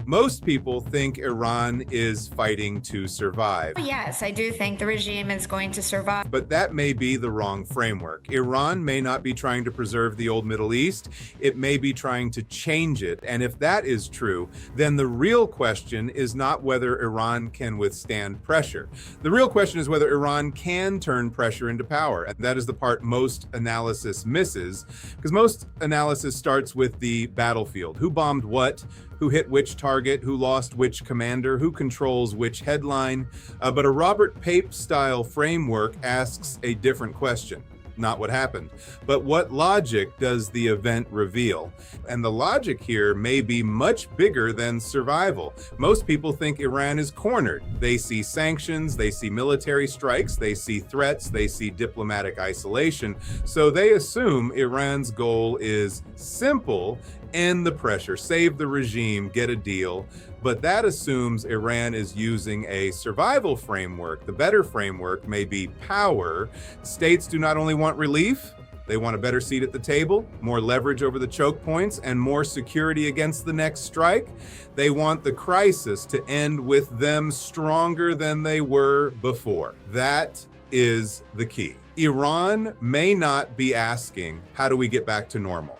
Most people think Iran is fighting to survive. Yes, I do think the regime is going to survive. But that may be the wrong framework. Iran may not be trying to preserve the old Middle East. It may be trying to change it. And if that is true, then the real question is not whether Iran can withstand pressure. The real question is whether Iran can turn pressure into power. And that is the part most analysis misses, because most analysis starts with the battlefield. Who bombed what? Who hit which target, who lost which commander, who controls which headline. But a Robert Pape-style framework asks a different question. Not what happened, but what logic does the event reveal? And the logic here may be much bigger than survival. Most people think Iran is cornered. They see sanctions, they see military strikes, they see threats, they see diplomatic isolation. So they assume Iran's goal is simple: end the pressure, save the regime, get a deal. But that assumes Iran is using a survival framework. The better framework may be power. States do not only want relief, they want a better seat at the table, more leverage over the choke points, and more security against the next strike. They want the crisis to end with them stronger than they were before. That is the key. Iran may not be asking, how do we get back to normal?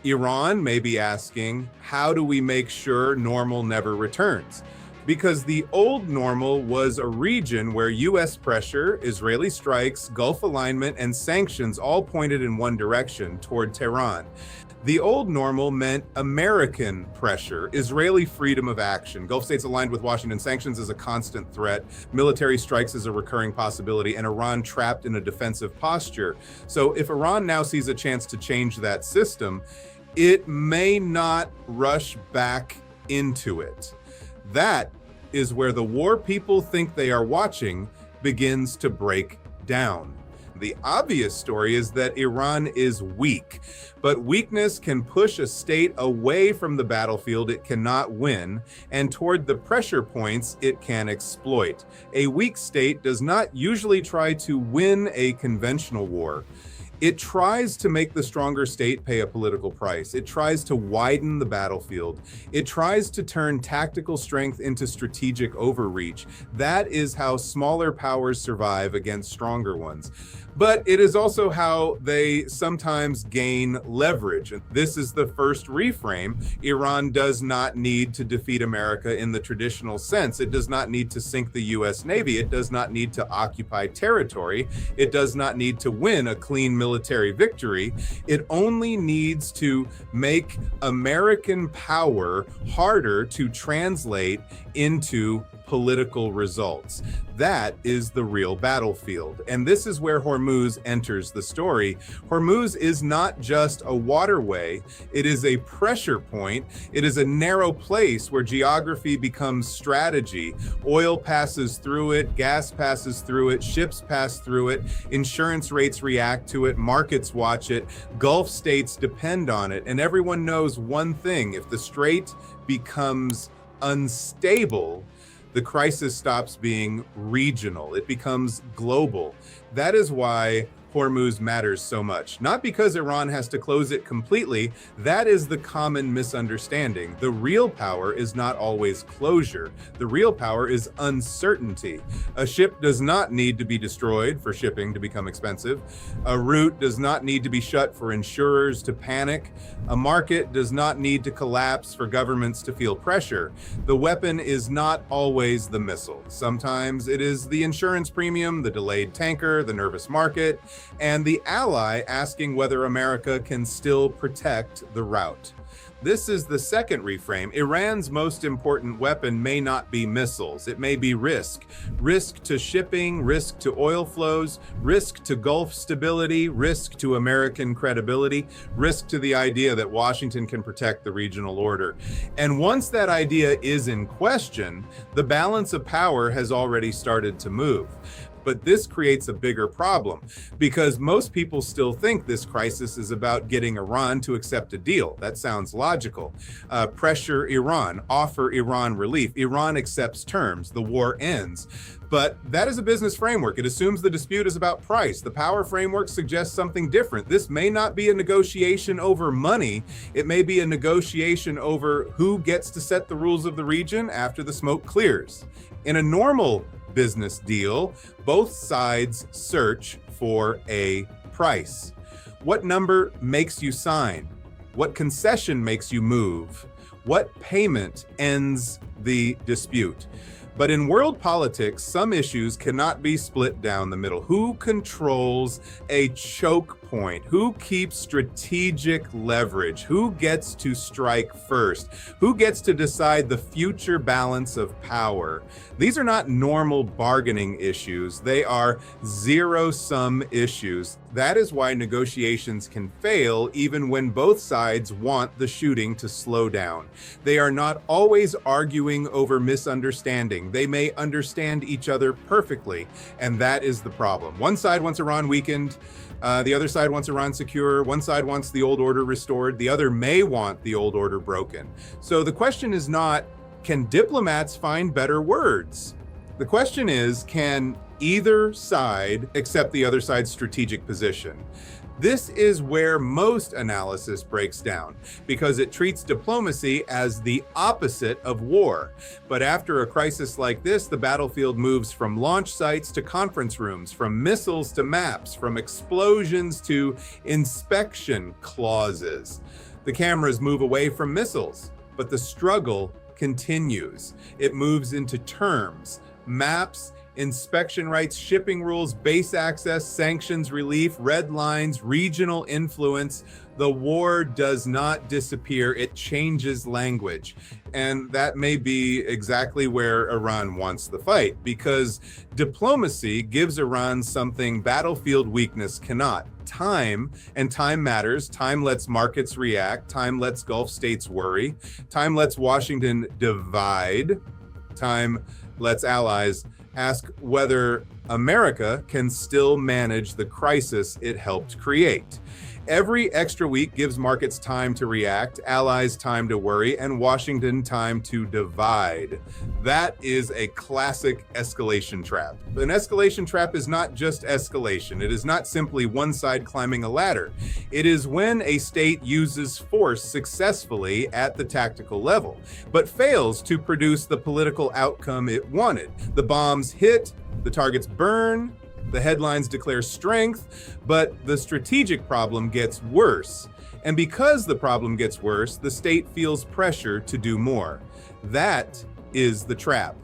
Iran may be asking, how do we make sure normal never returns? Because the old normal was a region where US pressure, Israeli strikes, Gulf alignment, and sanctions all pointed in one direction, toward Tehran. The old normal meant American pressure, Israeli freedom of action, Gulf states aligned with Washington, sanctions is a constant threat, military strikes is a recurring possibility, and Iran trapped in a defensive posture. So if Iran now sees a chance to change that system, it may not rush back into it. That is where the war people think they are watching begins to break down. The obvious story is that Iran is weak, but weakness can push a state away from the battlefield it cannot win and toward the pressure points it can exploit. A weak state does not usually try to win a conventional war. It tries to make the stronger state pay a political price. It tries to widen the battlefield. It tries to turn tactical strength into strategic overreach. That is how smaller powers survive against stronger ones. But it is also how they sometimes gain leverage. This is the first reframe. Iran does not need to defeat America in the traditional sense. It does not need to sink the US Navy. It does not need to occupy territory. It does not need to win a clean military victory. It only needs to make American power harder to translate into political results. That is the real battlefield. And this is where Hormuz enters the story. Hormuz is not just a waterway, it is a pressure point. It is a narrow place where geography becomes strategy. Oil passes through it, gas passes through it, ships pass through it, insurance rates react to it, markets watch it, Gulf states depend on it. And everyone knows one thing: if the strait becomes unstable, the crisis stops being regional. It becomes global. That is why Hormuz matters so much. Not because Iran has to close it completely. That is the common misunderstanding. The real power is not always closure. The real power is uncertainty. A ship does not need to be destroyed for shipping to become expensive. A route does not need to be shut for insurers to panic. A market does not need to collapse for governments to feel pressure. The weapon is not always the missile. Sometimes it is the insurance premium, the delayed tanker, the nervous market, and the ally asking whether America can still protect the route. This is the second reframe. Iran's most important weapon may not be missiles. It may be risk. Risk to shipping, risk to oil flows, risk to Gulf stability, risk to American credibility, risk to the idea that Washington can protect the regional order. And once that idea is in question, the balance of power has already started to move. But this creates a bigger problem because most people still think this crisis is about getting Iran to accept a deal. That sounds logical. Pressure Iran, offer Iran relief. Iran accepts terms. The war ends. But that is a business framework. It assumes the dispute is about price. The power framework suggests something different. This may not be a negotiation over money. It may be a negotiation over who gets to set the rules of the region after the smoke clears. In a normal business deal, both sides search for a price. What number makes you sign? What concession makes you move? What payment ends the dispute? But in world politics, some issues cannot be split down the middle. Who controls a choke point? Who keeps strategic leverage? Who gets to strike first? Who gets to decide the future balance of power? These are not normal bargaining issues. They are zero-sum issues. That is why negotiations can fail even when both sides want the shooting to slow down. They are not always arguing over misunderstanding. They may understand each other perfectly, and that is the problem. One side wants Iran weakened, the other side wants Iran secure, one side wants the old order restored, the other may want the old order broken. So the question is not, can diplomats find better words? The question is, can either side accept the other side's strategic position? This is where most analysis breaks down because it treats diplomacy as the opposite of war. But after a crisis like this, the battlefield moves from launch sites to conference rooms, from missiles to maps, from explosions to inspection clauses. The cameras move away from missiles, but the struggle continues. It moves into terms, maps, inspection rights, shipping rules, base access, sanctions relief, red lines, regional influence. The war does not disappear. It changes language. And that may be exactly where Iran wants the fight, because diplomacy gives Iran something battlefield weakness cannot. Time, and time matters. Time lets markets react. Time lets Gulf states worry. Time lets Washington divide. Time lets allies ask whether America can still manage the crisis it helped create. Every extra week gives markets time to react, allies time to worry, and Washington time to divide. That is a classic escalation trap. An escalation trap is not just escalation. It is not simply one side climbing a ladder. It is when a state uses force successfully at the tactical level, but fails to produce the political outcome it wanted. The bombs hit, the targets burn, the headlines declare strength, but the strategic problem gets worse. And because the problem gets worse, the state feels pressure to do more. That is the trap.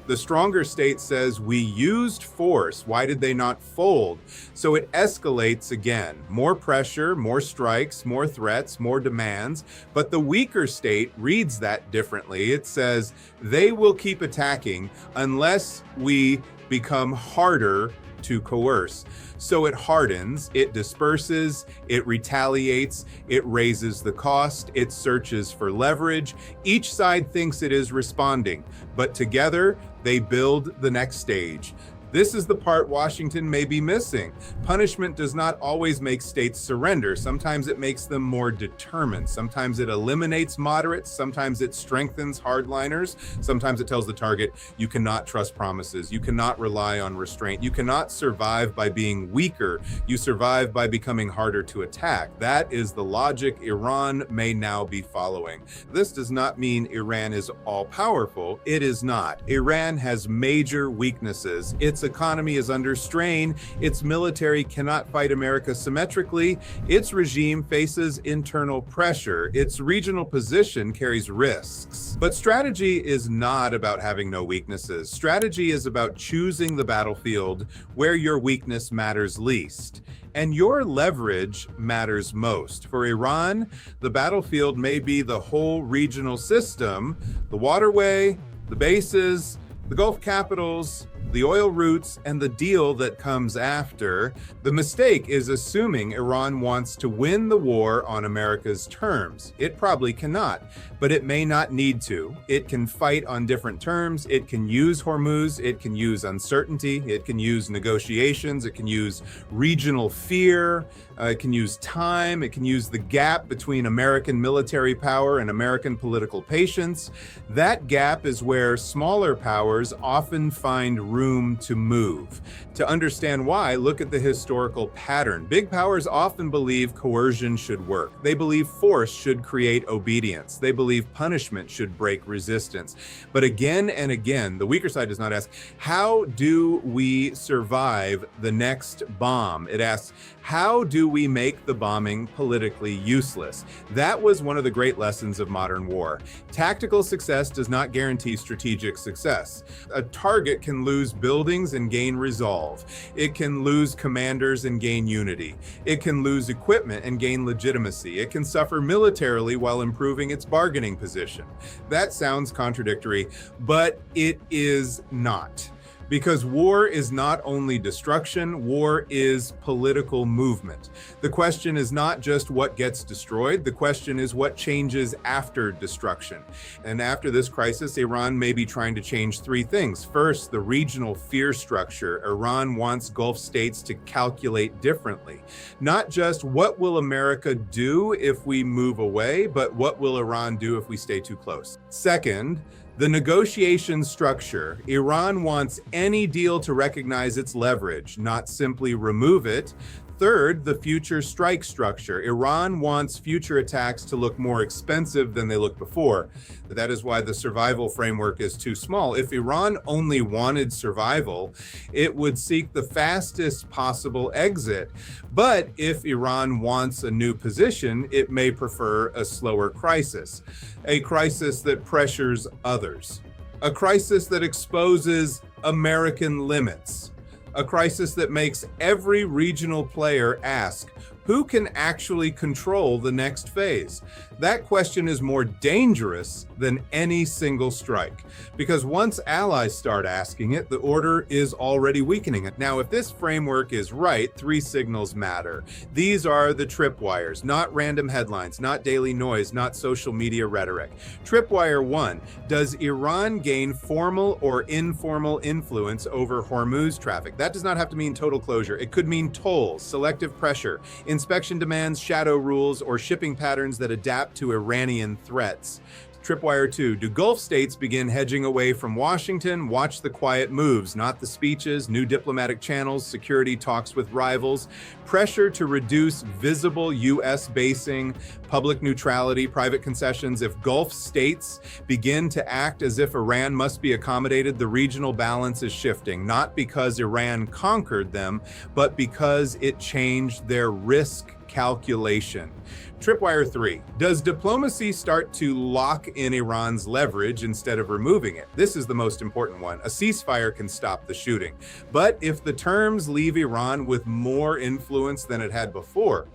The stronger state says, we used force. Why did they not fold? So it escalates again. More pressure, more strikes, more threats, more demands. But the weaker state reads that differently. It says, they will keep attacking unless we become harder to coerce. So it hardens, it disperses, it retaliates, it raises the cost, it searches for leverage. Each side thinks it is responding, but together they build the next stage. This is the part Washington may be missing. Punishment does not always make states surrender. Sometimes it makes them more determined. Sometimes it eliminates moderates. Sometimes it strengthens hardliners. Sometimes it tells the target, you cannot trust promises. You cannot rely on restraint. You cannot survive by being weaker. You survive by becoming harder to attack. That is the logic Iran may now be following. This does not mean Iran is all-powerful. It is not. Iran has major weaknesses. Its economy is under strain. Its military cannot fight America symmetrically. Its regime faces internal pressure. Its regional position carries risks. But strategy is not about having no weaknesses. Strategy is about choosing the battlefield where your weakness matters least. And your leverage matters most. For Iran, the battlefield may be the whole regional system, the waterway, the bases, the Gulf capitals, the oil routes, and the deal that comes after. The mistake is assuming Iran wants to win the war on America's terms. It probably cannot, but it may not need to. It can fight on different terms. It can use Hormuz. It can use uncertainty. It can use negotiations. It can use regional fear. It can use time. It can use the gap between American military power and American political patience. That gap is where smaller powers often find room to move. To understand why, look at the historical pattern. Big powers often believe coercion should work. They believe force should create obedience. They believe punishment should break resistance. But again and again, the weaker side does not ask, how do we survive the next bomb? It asks, how do we make the bombing politically useless? That was one of the great lessons of modern war. Tactical success does not guarantee strategic success. A target can lose buildings and gain resolve. It can lose commanders and gain unity. It can lose equipment and gain legitimacy. It can suffer militarily while improving its bargaining position. That sounds contradictory, but it is not. Because war is not only destruction, war is political movement. The question is not just what gets destroyed, the question is what changes after destruction. And after this crisis, Iran may be trying to change three things. First, the regional fear structure. Iran wants Gulf states to calculate differently. Not just what will America do if we move away, but what will Iran do if we stay too close. Second, the negotiation structure. Iran wants any deal to recognize its leverage, not simply remove it. Third, the future strike structure. Iran wants future attacks to look more expensive than they looked before. That is why the survival framework is too small. If Iran only wanted survival, it would seek the fastest possible exit. But if Iran wants a new position, it may prefer a slower crisis, a crisis that pressures others, a crisis that exposes American limits, a crisis that makes every regional player ask, who can actually control the next phase? That question is more dangerous than any single strike, because once allies start asking it, the order is already weakening it. Now, if this framework is right, three signals matter. These are the tripwires, not random headlines, not daily noise, not social media rhetoric. Tripwire 1, does Iran gain formal or informal influence over Hormuz traffic? That does not have to mean total closure. It could mean tolls, selective pressure, inspection demands, shadow rules, or shipping patterns that adapt to Iranian threats. Tripwire 2, do Gulf states begin hedging away from Washington? Watch the quiet moves, not the speeches, new diplomatic channels, security talks with rivals, pressure to reduce visible U.S. basing, public neutrality, private concessions. If Gulf states begin to act as if Iran must be accommodated, the regional balance is shifting, not because Iran conquered them, but because it changed their risk calculation. Tripwire 3, does diplomacy start to lock in Iran's leverage instead of removing it? This is the most important one. A ceasefire can stop the shooting. But if the terms leave Iran with more influence than it had before,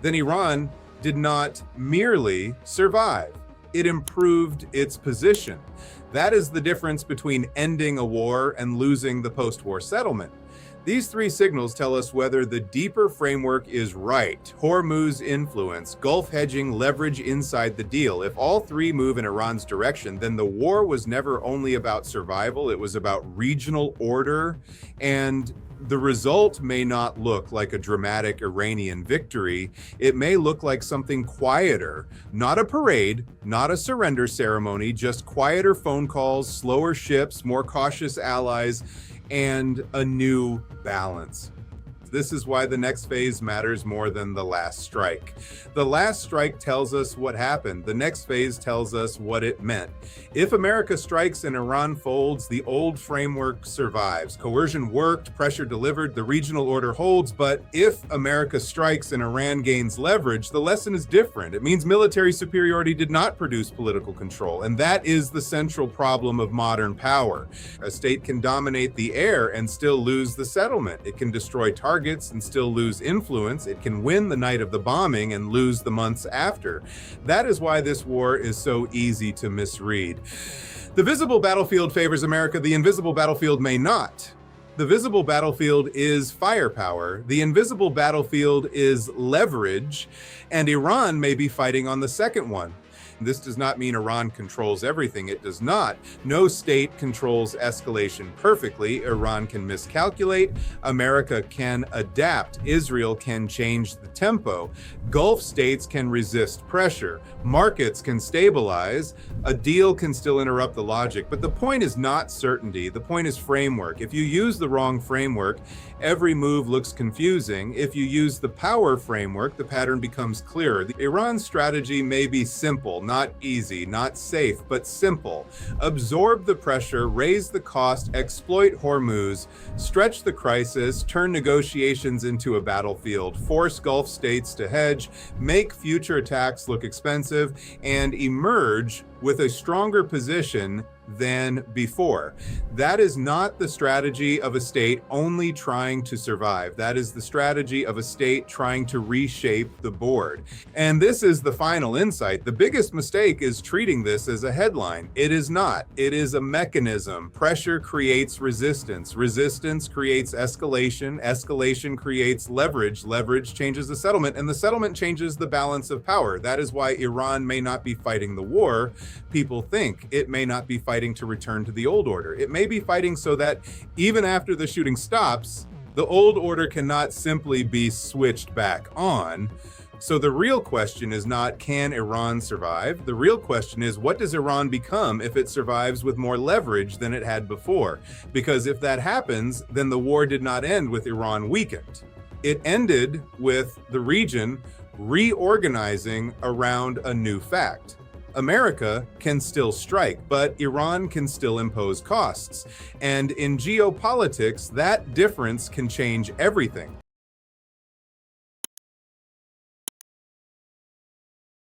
then Iran did not merely survive. It improved its position. That is the difference between ending a war and losing the post-war settlement. These three signals tell us whether the deeper framework is right. Hormuz influence, Gulf hedging, leverage inside the deal. If all three move in Iran's direction, then the war was never only about survival, it was about regional order, and the result may not look like a dramatic Iranian victory. It may look like something quieter, not a parade, not a surrender ceremony, just quieter phone calls, slower ships, more cautious allies, and a new balance. This is why the next phase matters more than the last strike. The last strike tells us what happened. The next phase tells us what it meant. If America strikes and Iran folds, the old framework survives. Coercion worked, pressure delivered, the regional order holds. But if America strikes and Iran gains leverage, the lesson is different. It means military superiority did not produce political control. And that is the central problem of modern power. A state can dominate the air and still lose the settlement. It can destroy targets targets and still lose influence. It can win the night of the bombing and lose the months after. That is why this war is so easy to misread. The visible battlefield favors America. The invisible battlefield may not. The visible battlefield is firepower. The invisible battlefield is leverage, and Iran may be fighting on the second one. This does not mean Iran controls everything. It does not. No state controls escalation perfectly. Iran can miscalculate. America can adapt. Israel can change the tempo. Gulf states can resist pressure. Markets can stabilize. A deal can still interrupt the logic. But the point is not certainty. The point is framework. If you use the wrong framework, every move looks confusing. If you use the power framework, the pattern becomes clearer. The Iran strategy may be simple, not easy, not safe, but simple. Absorb the pressure, raise the cost, exploit Hormuz, stretch the crisis, turn negotiations into a battlefield, force Gulf states to hedge, make future attacks look expensive, and emerge with a stronger position than before. That is not the strategy of a state only trying to survive. That is the strategy of a state trying to reshape the board. And this is the final insight. The biggest mistake is treating this as a headline. It is not. It is a mechanism. Pressure creates resistance. Resistance creates escalation. Escalation creates leverage. Leverage changes the settlement, and the settlement changes the balance of power. That is why Iran may not be fighting the war people think. It may not be fighting to return to the old order. It may be fighting so that even after the shooting stops, the old order cannot simply be switched back on. So the real question is not, can Iran survive? The real question is, what does Iran become if it survives with more leverage than it had before? Because if that happens, then the war did not end with Iran weakened. It ended with the region reorganizing around a new fact. America can still strike, but Iran can still impose costs. And in geopolitics, that difference can change everything.